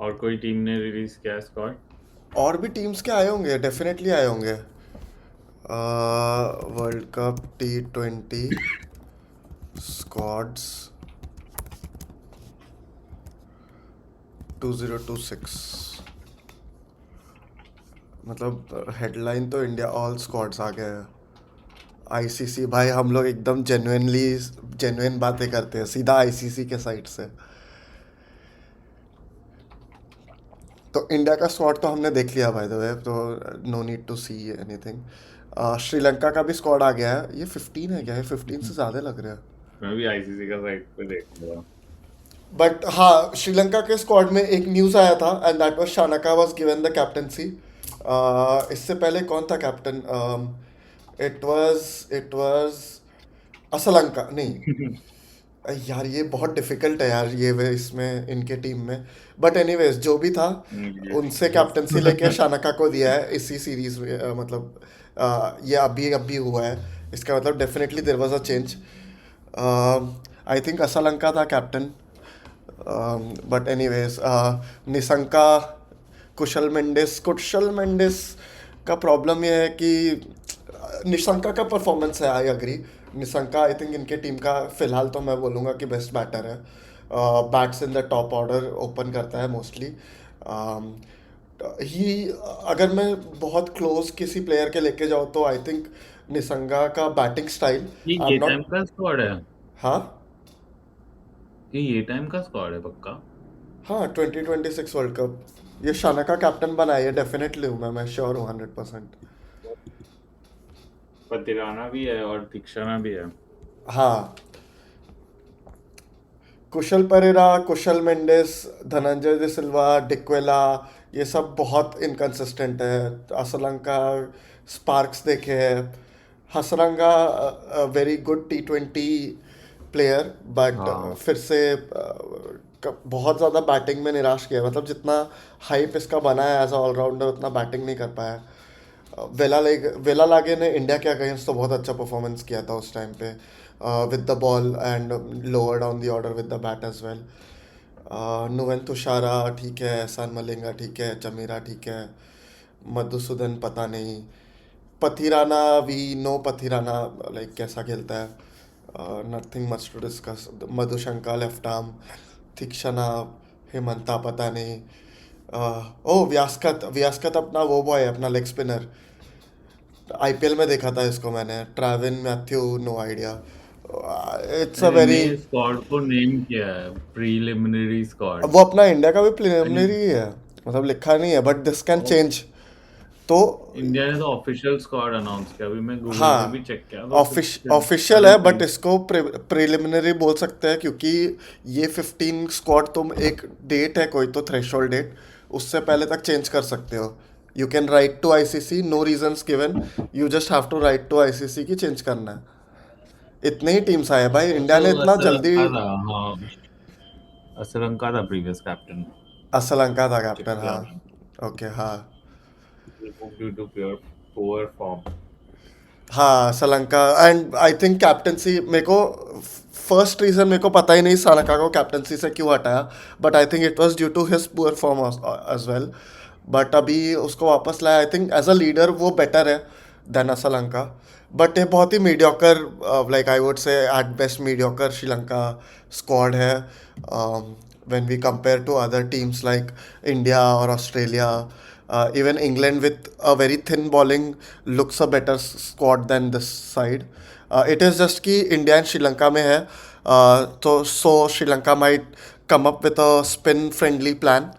और कोई टीम ने रिलीज किया स्क्वाड? और भी टीम्स के आए होंगे, डेफिनेटली आए होंगे। वर्ल्ड कप T20 स्क्वाड्स 2026, मतलब हेडलाइन तो इंडिया ऑल स्क्वाड्स आ गए हैं। आईसीसी भाई, हम लोग एकदम जेन्युइन बातें करते हैं सीधा आईसीसी के साइड से। तो इंडिया का स्क्वाड तो हमने देख लिया बाय द वे, तो no need to see anything. Sri Lanka का भी स्क्वाड आ गया है। ये 15 है क्या? ये 15 से ज़्यादा लग रहा है। मैं भी आईसीसी का साइट पे देख रहा बट हाँ, श्रीलंका के स्क्वाड में एक न्यूज़ आया था and that was Shanaka was given the captaincy. इससे पहले कौन था कैप्टन? इट वाज असलंका नहीं। यार ये बहुत डिफिकल्ट है यार, ये वे इसमें इनके टीम में। बट एनीवेज जो भी था, उनसे कैप्टनसी लेके शानका को दिया है इसी सीरीज में। मतलब ये अभी अभी हुआ है। इसका मतलब definitely there was a change. I think Asalanka था captain. But anyways Nissanka, Kusal Mendis का प्रॉब्लम ये है कि निशंका का परफॉर्मेंस है, I agree. Nissanka I think इनके टीम का फिलहाल तो मैं बोलूँगा कि बेस्ट बैटर है। Bats in the top order open करता है मोस्टली। ही अगर मैं बहुत क्लोज किसी प्लेयर के लेके जाऊँ तो आई थिंक निसंगा का बैटिंग स्टाइल। आई ये एम टाइम नॉट। का स्क्वाड है। हाँ ये टाइम का स्क्वाड है पक्का। हाँ, 2026 वर्ल्ड कप ये शाना का कैप्टन बनाया है, डेफिनेटली हूँ मैं श्योर हूँ 100%। पर तिराना भी है और तीक्षणा भी है। हाँ, कुशल परेरा, कुशल मेंडिस, धनंजय दे सिल्वा, डिक्वेला, ये सब बहुत इनकंसिस्टेंट है। असलंका, स्पार्क्स देखे है। Hasaranga very good T20 player, but हाँ फिर से बहुत ज़्यादा बैटिंग में निराश किया। मतलब जितना हाइप इसका बना है एज अ ऑलराउंडर, उतना बैटिंग नहीं कर पाया। वेला लागे ने इंडिया के अगेंस्ट तो बहुत अच्छा परफॉर्मेंस किया था उस टाइम पे, with the ball and lower down the order with the bat as well. Nuwan Thushara ठीक है, एहसान मलिंगा ठीक है, चमीरा ठीक है, मधुसूदन पता नहीं, Pathirana we know Pathirana like कैसा खेलता है, nothing much to discuss. Madushanka left arm, Theekshana, Hemantha पता नहीं। ओ व्यासकत, व्यासकत अपना वो बॉय है, अपना लेग स्पिनर। आईपीएल में देखा था इसको मैंने। Traveen Mathew, no idea. It's a इनने वेरी। स्क्वाड को नेम किया है प्रीलिमिनरी स्क्वाड। वो अपना इंडिया का भी प्रिलिमिनरी ही है, मतलब लिखा नहीं है, बट दिस कैन चेंज। तो इंडिया ने तो ऑफिशियल स्क्वाड अनाउंस किया। अभी मैं गूगल पे भी हाँ, चेक किया तो ऑफिशियल है, बट इसको प्रिलिमिनरी बोल सकते हैं क्योंकि ये 15 स्क्वाड तुम एक डेट है कोई तो थ्रेशोल्ड डेट, उससे पहले तक चेंज कर सकते हो। You can write to ICC, no reasons given, you just have to write to ICC की चेंज करना है। इतने ही टीम्स आए भाई, इंडिया तो ने इतना जल्दी। असलंका था। हाँ असलंका था प्रीवियस कैप्टन। असलंका था कैप्टन, टिप्स हाँ। याद है। ओके हाँ। Remove due to pure poor form. हाँ Sri Lanka, and I think captaincy मेरे को फर्स्ट रीजन मेरे को पता ही नहीं श्रीलंका को कैप्टनसी से क्यों हटाया, but I think it was due to his poor form as well. But अभी उसको वापस लाया, I think as a leader वो बेटर है देन श्रीलंका। बट ये बहुत ही mediocre, like I would say at best mediocre Sri Lanka squad है when we compare to other teams like India और Australia. Even England with a very thin bowling looks a better squad than this side. It is just कि India and Sri Lanka में है, तो so Sri Lanka might come up with a spin friendly plan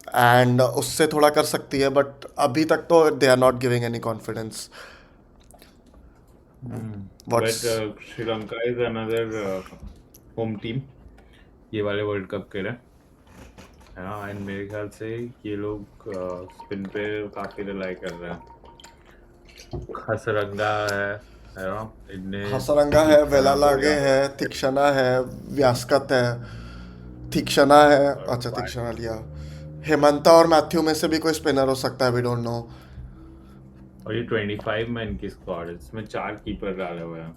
and उससे थोड़ा कर सकती है, बट अभी तक तो they are not giving any confidence. But what's Sri Lanka is another home team ये वाले वर्ल्ड कप के लिए। हाँ एंड मेरे ख्याल से ये लोग स्पिन पे काफी रिलाई कर रहे हैं। खसरंगा है ना इनने। हसरंगा है, तीक्षणा को वेलालागे या है, तीक्षणा है, व्यासकत है, तीक्षणा है, और अच्छा तीक्षणा लिया। हेमंता और मैथ्यू में से भी कोई स्पिनर हो सकता है, वी डोंट नो। और ये 25 मैन की स्क्वाड है इसमें 4 कीपर डाले हुए हैं।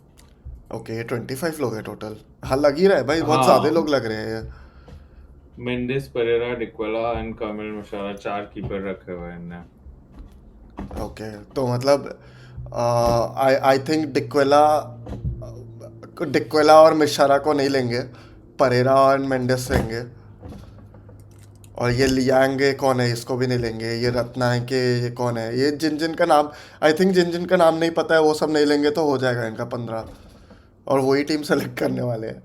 ओके 25 लोग हैं टोटल। हाँ लग ही रहा है भाई, बहुत ज़्यादा हाँ लोग लग रहे हैं। मेंडिस परेरा डिक्वेला एंड कर्मिल मशाला 4 कीपर रखे हुए हैं इनने। ओके तो मतलब आई आई थिंक डिक्वेला, डिक्वेला और मिशारा को नहीं लेंगे, परेरा और मेंडिस लेंगे। और ये लियांगे कौन है, इसको भी नहीं लेंगे। ये रत्ना है कि ये कौन है, ये जिन जिन का नाम, आई थिंक जिन जिन का नाम नहीं पता है वो सब नहीं लेंगे तो हो जाएगा इनका 15, और वही टीम सेलेक्ट करने वाले हैं।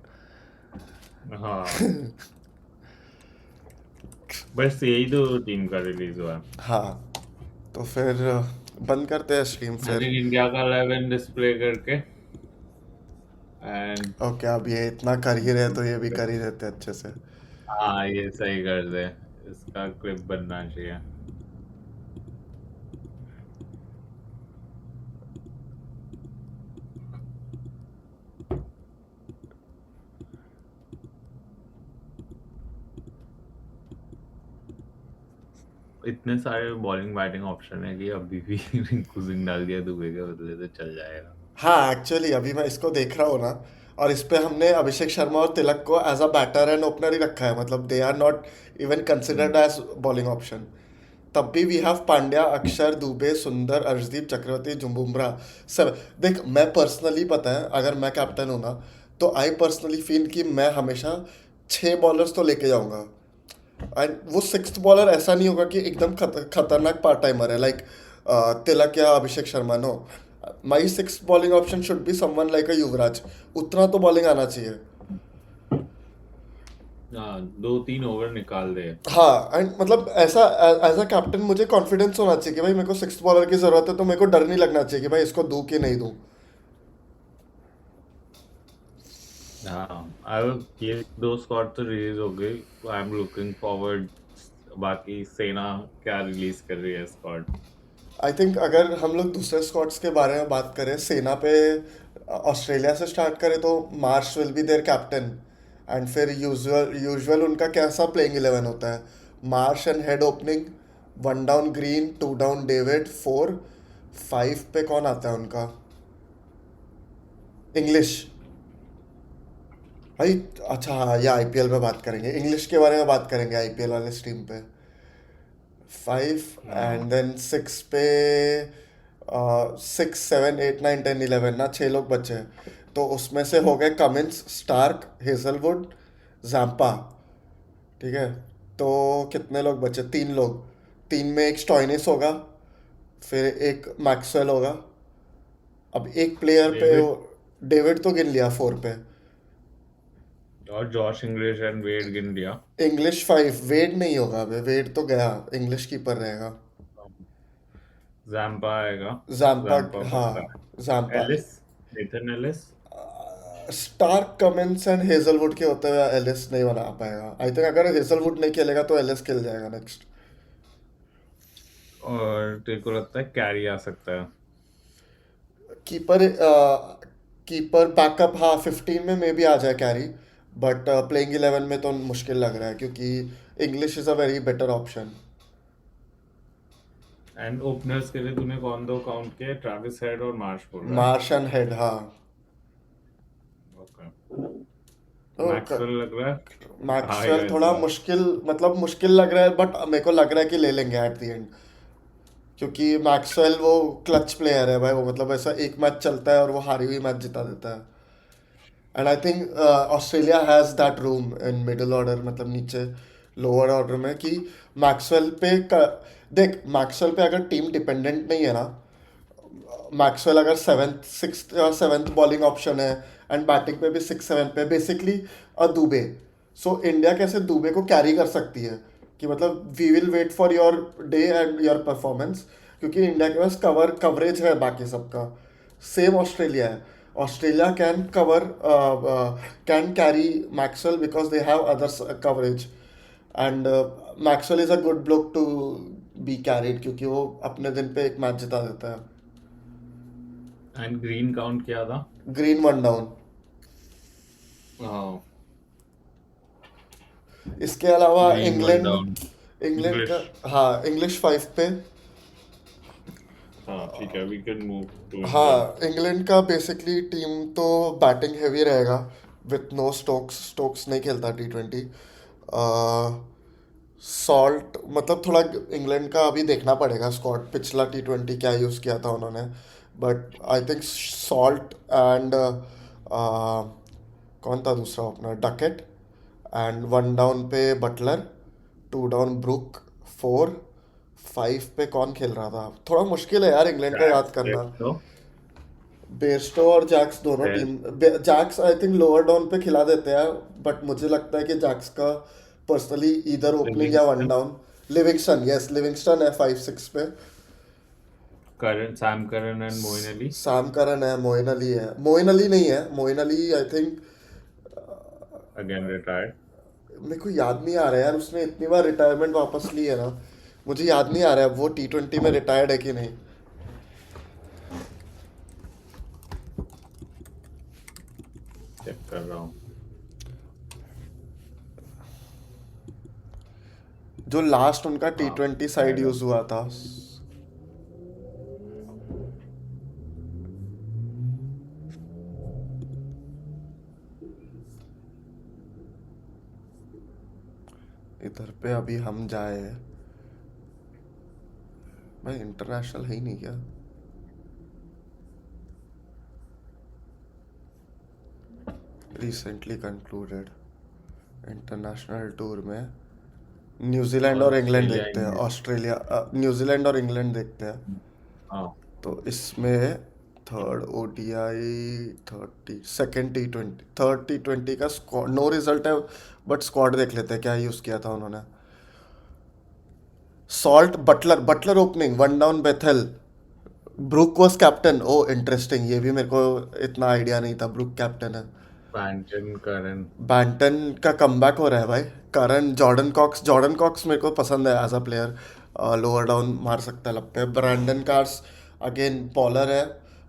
हाँ बस यही दो टीम का रिलीज हुआ है। हाँ, तो फिर बंद करते हैं स्ट्रीम आई फिर। थिंक इंडिया का 11 डिस्प्ले करके एंड ओके, अब ये इतना कर ही रहे तो ये भी कर ही देते अच्छे से। हाँ ये सही कर दे, इसका क्लिप बनना चाहिए। इतने सारे बॉलिंग बैटिंग ऑप्शन है कि अभी भी रिंकू सिंह डाल दिया दुबे के बदले तो चल जाएगा। हाँ, एक्चुअली अभी मैं इसको देख रहा हूँ ना, और इस पे हमने अभिषेक शर्मा और तिलक को as a batter and opener ही रखा है, मतलब they are not even considered as bowling option. तब भी वी हैव पांड्या, अक्षर, दुबे, सुंदर, अर्शदीप, चक्रवर्ती, बुमराह सब। देख, मैं पर्सनली, पता है, अगर मैं कैप्टन हूं ना, तो आई पर्सनली फील कि मैं हमेशा 6 बॉलर्स तो लेके जाऊंगा। एंड वो सिक्स्थ बॉलर ऐसा नहीं होगा कि एकदम खतरनाक पार्ट टाइमर है, लाइक तिलक या Abhishek Sharma. No, my six bowling option should be someone like a Yuvraj. उतना तो बॉलिंग आना चाहिए। हाँ 2-3 ओवर निकाल दे। हाँ, एंड मतलब ऐसा, एज अ कैप्टन मुझे कॉन्फिडेंस होना चाहिए कि भाई मेरे को सिक्स्थ बॉलर की जरूरत है, तो मेरे को डर नहीं लगना चाहिए कि भाई इसको दूं कि नहीं दूं। हाँ अब ये दो स्क्वाड तो रिलीज हो गई, आई एम लुकिंग फॉरवर्ड बाकी सेना क्या रिलीज कर रही है स्क्वाड। आई थिंक अगर हम लोग दूसरे स्क्वाड्स के बारे में बात करें, सेना पे ऑस्ट्रेलिया से स्टार्ट करें तो Marsh will be there captain. And फिर यूजुअल यूजुअल उनका कैसा प्लेइंग 11 होता है? Marsh and head opening, 1 down green, 2 down David, 4, 5 पे कौन आता है उनका? इंग्लिश। भाई, अच्छा हाँ, ये आईपीएल में बात करेंगे, इंग्लिश के बारे में बात करेंगे आईपीएल वाले स्ट्रीम पे। 5 हाँ एंड देन 6 पे, 6, 7, 8, 9, 10, 11 ना, 6 लोग बचे हैं। तो उसमें से हो गए कमिंस, स्टार्क, हेजलवुड, जैम्पा। ठीक है, तो कितने लोग बचे? 3 लोग। तीन में एक स्टॉइनिस होगा, फिर एक मैक्सवेल होगा। अब एक प्लेयर पे डेविड डेविड तो गिन लिया 4 पे। और जॉश इंग्लिश एंड वेड गिन लिया। इंग्लिश 5, वेड नहीं होगा, अबे वेड तो गया, इंग्लिश कीपर रहेगा। जैम्पा आएगा। जैम्पा। जैम्पा पक्का हाँ, है। Zampa. Ellis, Nathan Ellis. Starc, Cummins and Hazlewood के होते हुए एलिस नहीं बना पाएगा। आई थिंक अगर हेजलवुड नहीं खेलेगा तो एलिस खेल जाएगा नेक्स्ट। और तेरे को लगता है कैरी आ सकता है? कीपर, कीपर बैकअप, हाँ, 15 में मे भी आ जाए कैरी। बट प्लेइंग 11 में तो मुश्किल लग रहा है, क्योंकि English is a very better option. And openers के लिए तूने कौन दो काउंट किए, ट्रैविस हेड और मार्श बोल रहा है? मार्श एंड हेड, हाँ। ओके। तो मैक्सवेल लग रहा है आएगा मैक्सवेल इस थोड़ा बार। मुश्किल, मतलब मुश्किल लग रहा है, बट मेरे को लग रहा है कि ले लेंगे एट द एंड। क्योंकि मैक्सवेल वो क्लच प्लेयर है भाई, वो मतलब ऐसा एक मैच चलता है और वो हारी हुई मैच जिता देता है। And I think Australia has that room in middle order, मतलब नीचे लोअर ऑर्डर में, कि मैक्सवेल पे देख, मैक्सवेल पे अगर टीम डिपेंडेंट नहीं है ना, मैक्सवेल अगर 7th 6th या 7th बॉलिंग ऑप्शन है, एंड बैटिंग पे भी 6, 7 पे बेसिकली दुबे। सो इंडिया कैसे दुबे को कैरी कर सकती है कि मतलब we will wait for your day and your performance, क्योंकि इंडिया के पास कवरेज है बाकी सबका। सेम ऑस्ट्रेलिया है। Australia can cover, can carry Maxwell because they have other coverage. And Maxwell is a good bloke to be carried, क्योंकि वो अपने दिन पे एक मैच जिता देता है। एंड ग्रीन काउंट किया था? Green, 1 down. हाँ इसके अलावा Green one England, down. England Inglis. का, हाँ, इंग्लिश 5 पे। हाँ ठीक है, we can move to England. हाँ, इंग्लैंड का बेसिकली टीम तो बैटिंग हैवी रहेगा, विथ नो स्टोक्स। स्टोक्स नहीं खेलता T20। सॉल्ट, मतलब थोड़ा इंग्लैंड का अभी देखना पड़ेगा स्क्वाड, पिछला T20 क्या यूज़ किया था उन्होंने। But I think salt and कौन था दूसरा ओपनर, डकेट। एंड 1 डाउन पे बटलर, 2 डाउन ब्रुक, 4, 5 पे कौन खेल रहा था? थोड़ा मुश्किल है यार इंग्लैंड का याद जैक्स करना। बेस्टो। बेस्टो और जैक्स दोनों team, Jacks I think lower down पे खिला देते हैं, बट मुझे लगता है कि जैक्स का पर्सनली इधर ओपनिंग या one Livingstone, down. Livingstone, yes Livingstone है 5-6 पे। Curran, Sam Curran and Moeen Ali. Sam Curran है, मोइन अली है, मोइन अली नहीं है, Moeen Ali I think, again retired. मेरे को याद नहीं आ रहा है यार, उसने इतनी बार रिटायरमेंट वापस ली है ना, मुझे याद नहीं आ रहा है वो T20 में रिटायर्ड है कि नहीं। चेक कर रहा हूँ। जो लास्ट उनका हाँ, T20 साइड रिटायर्ड है। यूज हुआ था। इधर पे अभी हम जाए, भाई इंटरनेशनल है ही नहीं क्या? रिसेंटली कंक्लूडेड इंटरनेशनल टूर में न्यूजीलैंड और इंग्लैंड ऑस्ट्रेलिया, देखते हैं, इंडिया। ऑस्ट्रेलिया न्यूजीलैंड और इंग्लैंड देखते हैं। हाँ, तो इसमें third ODI, second T20, third T20 का स्क्वाड, नो रिजल्ट है, बट स्क्वाड देख लेते हैं क्या यूज़ किया था उन्होंने। Salt, Butler, Butler opening, one down Bethell, Brook was captain. Oh interesting, ये भी मेरे को इतना आइडिया नहीं था, ब्रुक कैप्टन है। Banton, Curran. बैंटन का कमबैक हो रहा है भाई। करन, जॉर्डन कॉक्स मेरे को पसंद है as a player, lower down मार सकता है लगता है। ब्रैंडन कार्स अगेन बॉलर है,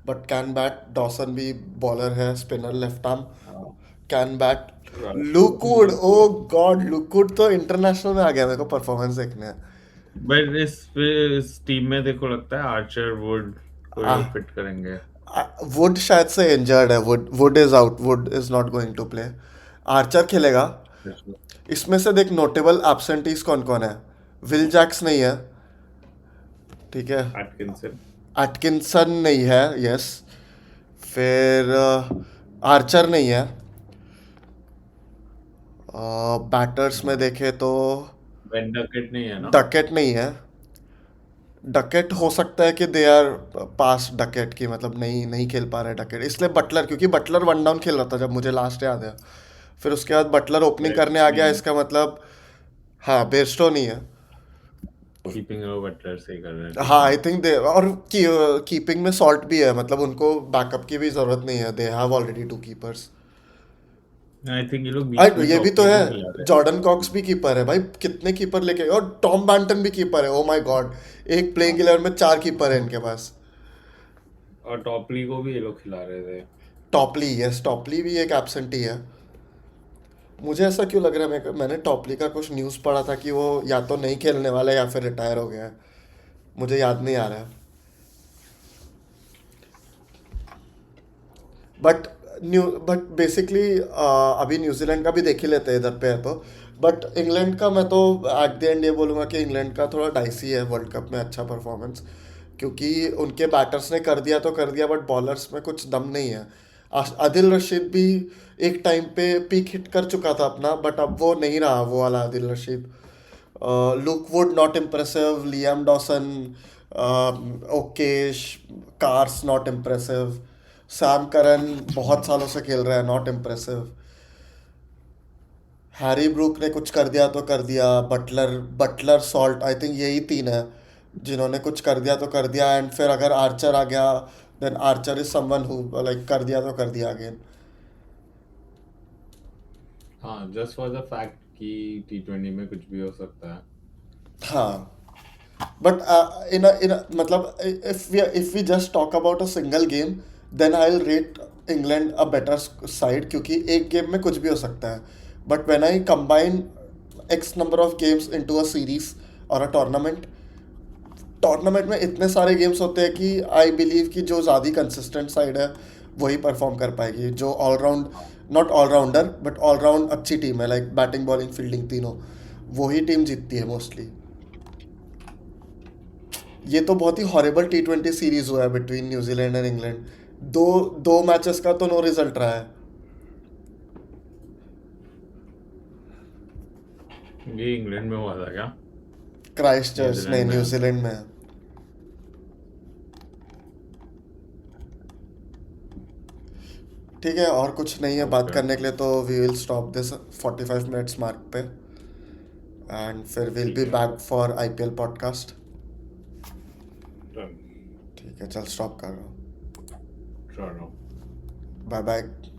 बट कैन बैट। डॉसन भी बॉलर है, स्पिनर, लेफ्ट आर्म, हाँ, can bat. Luke Wood, Rahul. Oh god, Luke Wood तो इंटरनेशनल में आ गया, मेरे को परफॉर्मेंस देखने हैं। बट इस टीम में देखो लगता है आर्चर, वुड को ये आ, लोग फिट करेंगे। वुड शायद से इंजर्ड है, Wood Wood is out, Wood is not going to play. Archer खेलेगा। इसमें से देख नोटेबल एब्सेंटीज कौन कौन है। विल जैक्स नहीं है, ठीक है। एटकिंसन। एटकिंसन नहीं है, यस। फिर आर्चर नहीं है। बैटर्स में देखे तो बेन डकेट नहीं है ना? डकेट नहीं है। डकेट हो सकता है कि दे आर पास डकेट की, मतलब नहीं नहीं खेल पा रहे डकेट, इसलिए बटलर, क्योंकि बटलर वन डाउन खेल रहा था जब मुझे लास्ट याद है। फिर उसके बाद बटलर ओपनिंग करने बेयरस्टो आ नहीं गया, है। इसका मतलब हाँ बेयरस्टो नहीं है। कीपिंग लो बटलर से ही कर रहे हैं, ठीक हाँ है। आई थिंक दे, और कीपिंग में सॉल्ट भी है, मतलब उनको बैकअप की भी जरूरत नहीं है, they have already 2 keepers. I think ये लोग बीच में ये भी तो टॉपली है, को खिला रहे जॉर्डन कॉक्स भी कीपर है भाई, कितने कीपर लेके, और टॉम बैंटन भी कीपर है, ओ माय गॉड। एक हैं। प्लेइंग 11 में 4 कीपर है इनके पास। और टॉपली को भी ये लोग खिला रहे थे। टॉपली, यस टॉपली भी एक एब्सेंटी है। मुझे ऐसा क्यों लग रहा है, मैंने टॉपली का कुछ न्यूज़ पढ़ा था कि वो या तो नहीं खेलने वाला है या फिर रिटायर हो गया है, मुझे याद नहीं आ रहा है। बट बट बेसिकली अभी न्यूजीलैंड का भी देख ही लेते हैं इधर पे है तो। बट इंग्लैंड का मैं तो एट द एंड ये बोलूँगा कि इंग्लैंड का थोड़ा डाइसी है वर्ल्ड कप में अच्छा परफॉर्मेंस, क्योंकि उनके बैटर्स ने कर दिया तो कर दिया, बट बॉलर्स में कुछ दम नहीं है। आदिल रशीद भी एक टाइम पे पीक हिट कर चुका था अपना, बट अब वो नहीं रहा वो वाला Adil Rashid. Look would not impressive, Liam Dawson Okesh, cars not impressive, Sam Curran बहुत सालों से खेल रहा है, नॉट इम्प्रेसिव। हैरी ब्रूक ने कुछ कर दिया तो कर दिया, Butler Butler Salt, I think यही 3 है जिन्होंने कुछ कर दिया तो कर दिया। एंड फिर अगर आर्चर आ गया, then Archer is someone who like कर दिया तो कर दिया अगेन। हाँ, जस्ट फॉर द फैक्ट कि T20 में कुछ भी हो सकता है। हाँ, but मतलब if we just talk about a single game, then I'll rate England a better side, क्योंकि एक गेम में कुछ भी हो सकता है। But when I combine X number of games into a series और a टूर्नामेंट में इतने सारे गेम्स होते हैं कि आई बिलीव कि जो ज़्यादा कंसिस्टेंट साइड है वही परफॉर्म कर पाएगी, जो all round, not all rounder but all round अच्छी टीम है, लाइक बैटिंग बॉलिंग फील्डिंग तीनों, वही टीम जीतती है मोस्टली। ये तो बहुत ही हॉरिबल T20 सीरीज हुआ है बिटवीन न्यूजीलैंड एंड इंग्लैंड। दो दो मैचेस का तो नो रिजल्ट रहा है। ये इंग्लैंड में हुआ था क्या? क्राइस्ट चर्च नहीं, न्यूजीलैंड में? न्यूजीलैंड में है। ठीक है, और कुछ नहीं है बात ओके। करने के लिए, तो we will stop this 45 minutes mark पे। एंड फिर will be back for IPL podcast. Done. ठीक है, चल स्टॉप कर रहा हूँ। Sure, no. Bye bye.